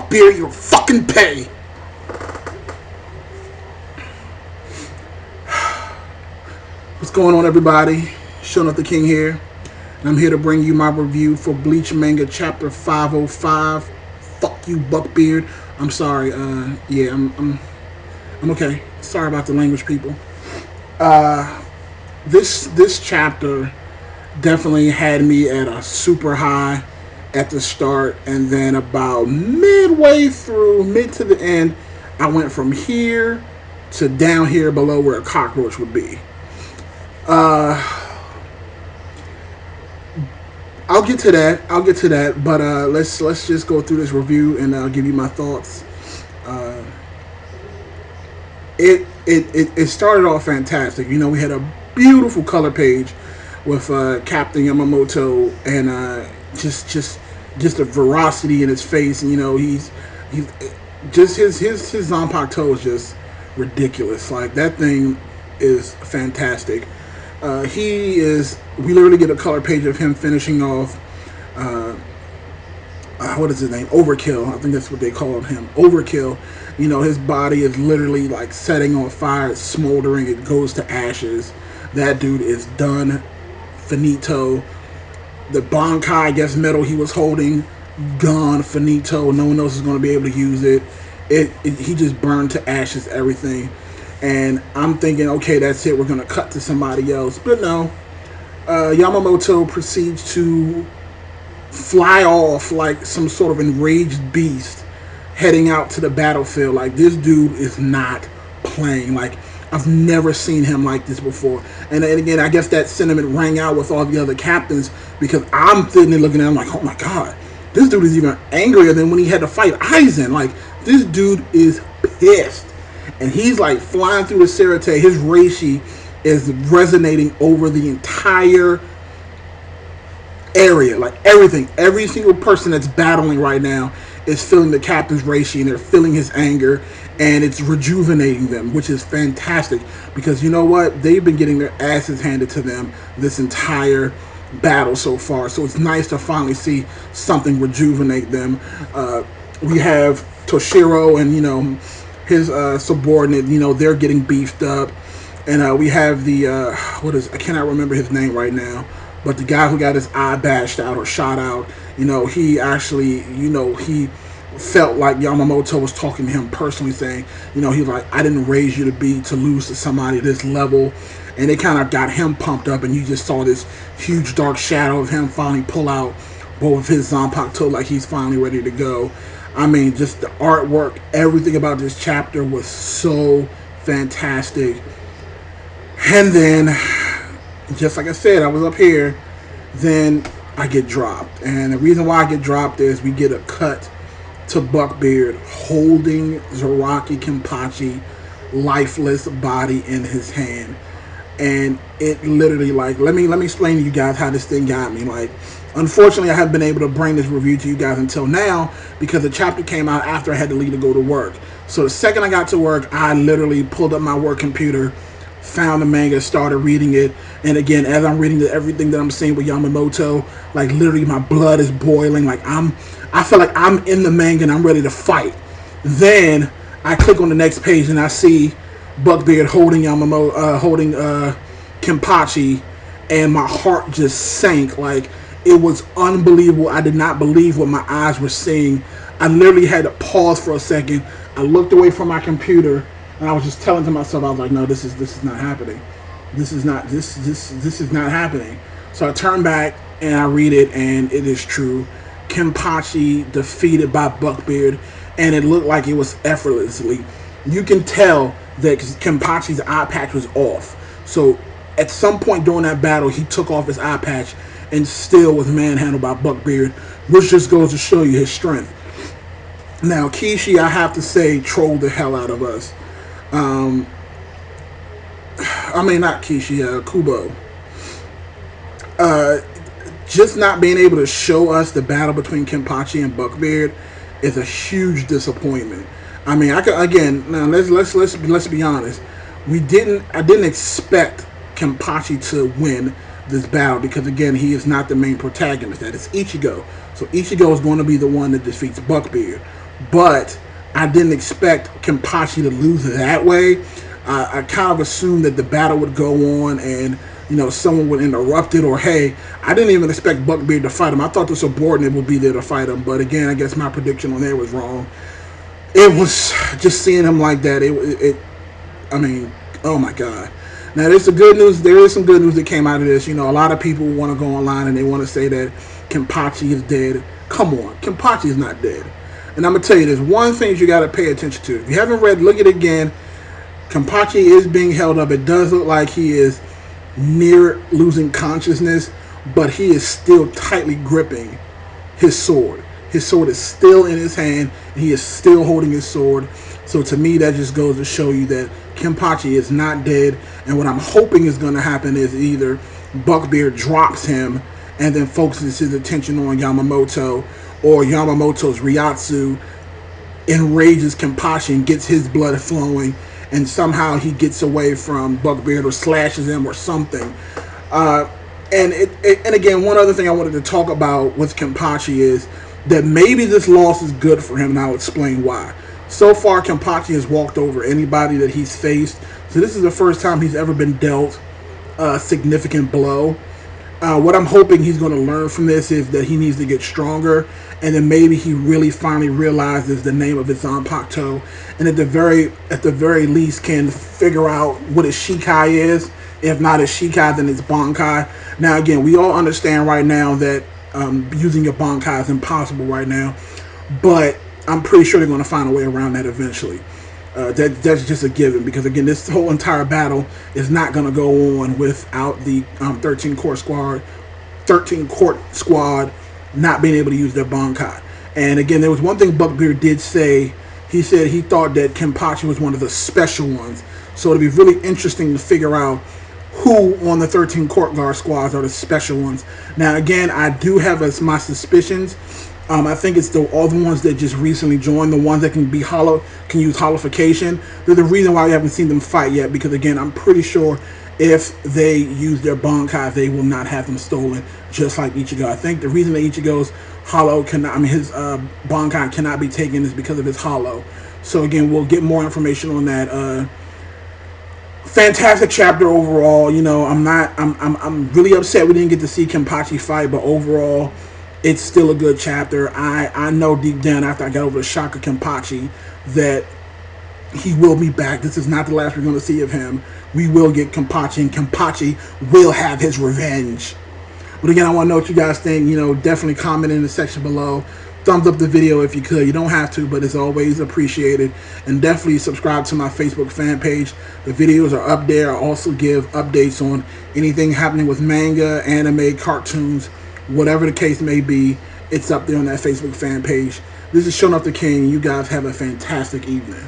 Buckbeard your fucking pay. What's going on, everybody? Showing Up the King here. And I'm here to bring you my review for Bleach Manga Chapter 505. Fuck you, Buckbeard. I'm sorry. Yeah, I'm okay. Sorry about the language, people. This chapter definitely had me at a super high at the start, and then about midway through, mid to the end, I went from here to down here below where a cockroach would be. I'll get to that. But let's just go through this review and I'll give you my thoughts. It started off fantastic. You know, we had a beautiful color page with Captain Yamamoto and just the ferocity in his face. And, you know, he's just his Zanpakuto is just ridiculous. Like, that thing is fantastic. We literally get a color page of him finishing off, what is his name? Overkill. I think that's what they called him. Overkill. You know, his body is literally like setting on fire. It's smoldering. It goes to ashes. That dude is done. Finito. The Bankai, I guess, metal he was holding, gone. Finito. No one else is going to be able to use it. He just burned to ashes everything. And I'm thinking, okay, that's it. We're going to cut to somebody else. But no. Yamamoto proceeds to fly off like some sort of enraged beast heading out to the battlefield. Like, this dude is not playing. Like, I've never seen him like this before. And again, I guess that sentiment rang out with all the other captains, because I'm sitting there looking at him like, oh my god, this dude is even angrier than when he had to fight Aizen. Like, this dude is pissed. And he's like flying through the Serite. His reishi is resonating over the entire area. Like, everything. Every single person that's battling right now is feeling the captain's reishi, and they're feeling his anger, and it's rejuvenating them, which is fantastic. Because you know what? They've been getting their asses handed to them this entire battle so far. So it's nice to finally see something rejuvenate them. We have Toshiro and, you know, his subordinate, you know, they're getting beefed up. And we have the, I cannot remember his name right now, but the guy who got his eye bashed out or shot out, you know, he actually, you know, he felt like Yamamoto was talking to him personally, saying, you know, he's like, I didn't raise you to lose to somebody this level. And it kind of got him pumped up, and you just saw this huge dark shadow of him finally pull out both of his Zanpakuto, like he's finally ready to go. I mean, just the artwork, everything about this chapter was so fantastic. And then, just like I said, I was up here, then I get dropped. And the reason why I get dropped is we get a cut to Buckbeard holding Zaraki Kenpachi lifeless body in his hand. And it literally, like, let me explain to you guys how this thing got me. Like, unfortunately, I haven't been able to bring this review to you guys until now, because the chapter came out after I had to leave to go to work. So the second I got to work, I literally pulled up my work computer, found the manga, started reading it. And again, as I'm reading everything that I'm seeing with Yamamoto, like, literally my blood is boiling. Like, I feel like I'm in the manga and I'm ready to fight. Then I click on the next page and I see Buckbeard holding holding Kenpachi, and my heart just sank. Like, it was unbelievable. I did not believe what my eyes were seeing. I literally had to pause for a second. I looked away from my computer, and I was just telling to myself, I was like, no, this is not happening. This is not happening. So I turned back and I read it, and it is true. Kenpachi defeated by Buckbeard, and it looked like it was effortlessly. You can tell that Kenpachi's eye patch was off. So at some point during that battle, he took off his eye patch and still was manhandled by Buckbeard, which just goes to show you his strength. Now, Kishi, I have to say, trolled the hell out of us. I mean, not Kishi, Kubo. Just not being able to show us the battle between Kenpachi and Buckbeard is a huge disappointment. I mean, now let's be honest. I didn't expect Kenpachi to win this battle, because again, he is not the main protagonist. That is Ichigo. So Ichigo is going to be the one that defeats Buckbeard. but I didn't expect Kenpachi to lose that way. I kind of assumed that the battle would go on and, you know, someone would interrupt it, or hey, I didn't even expect Buckbeard to fight him. I thought the subordinate would be there to fight him, but again, I guess my prediction on there was wrong. It was just seeing him like that. I mean, oh my god. Now there's some good news. There is some good news that came out of this. You know, a lot of people want to go online and they want to say that Kenpachi is dead. Come on, Kenpachi is not dead. And I'm gonna tell you, there's one thing you got to pay attention to. If you haven't read, look at it again. Kenpachi is being held up. It does look like he is near losing consciousness, but he is still tightly gripping his sword. His sword is still in his hand, and he is still holding his sword. So to me, that just goes to show you that Kenpachi is not dead. And what I'm hoping is going to happen is either Buckbeard drops him and then focuses his attention on Yamamoto, or Yamamoto's Ryatsu enrages Kenpachi and gets his blood flowing, and somehow he gets away from Buckbeard or slashes him or something. And again, one other thing I wanted to talk about with Kenpachi is that maybe this loss is good for him, and I'll explain why. So far, Kenpachi has walked over anybody that he's faced, so this is the first time he's ever been dealt a significant blow. What I'm hoping he's going to learn from this is that he needs to get stronger, and then maybe he really finally realizes the name of his Zanpakuto, and at the very least can figure out what his Shikai is. If not his Shikai, then it's Bankai. Now again, we all understand right now that using your Bankai is impossible right now, but I'm pretty sure they're going to find a way around that eventually. That's just a given, because again, this whole entire battle is not going to go on without the 13 court squad not being able to use their Bankai. And again, there was one thing Buckbeard did say. He said he thought that Kenpachi was one of the special ones. So it'll be really interesting to figure out who on the 13 court guard squads are the special ones. Now again, I do have my suspicions. I think it's all the ones that just recently joined, the ones that can use holification. They're the reason why we haven't seen them fight yet, because again, I'm pretty sure if they use their Bankai, they will not have them stolen, just like Ichigo. I think the reason that Ichigo's his Bankai cannot be taken is because of his hollow. So again, we'll get more information on that. Fantastic chapter overall. You know, I'm really upset we didn't get to see Kenpachi fight, but overall, it's still a good chapter. I know deep down, after I got over the shock of Kenpachi, that he will be back. This is not the last we're going to see of him. We will get Kenpachi, and Kenpachi will have his revenge. But again, I want to know what you guys think. You know, definitely comment in the section below. Thumbs up the video if you could. You don't have to, but it's always appreciated. And definitely subscribe to my Facebook fan page. The videos are up there. I also give updates on anything happening with manga, anime, cartoons, whatever the case may be. It's up there on that Facebook fan page. This is Showing Off the King. You guys have a fantastic evening.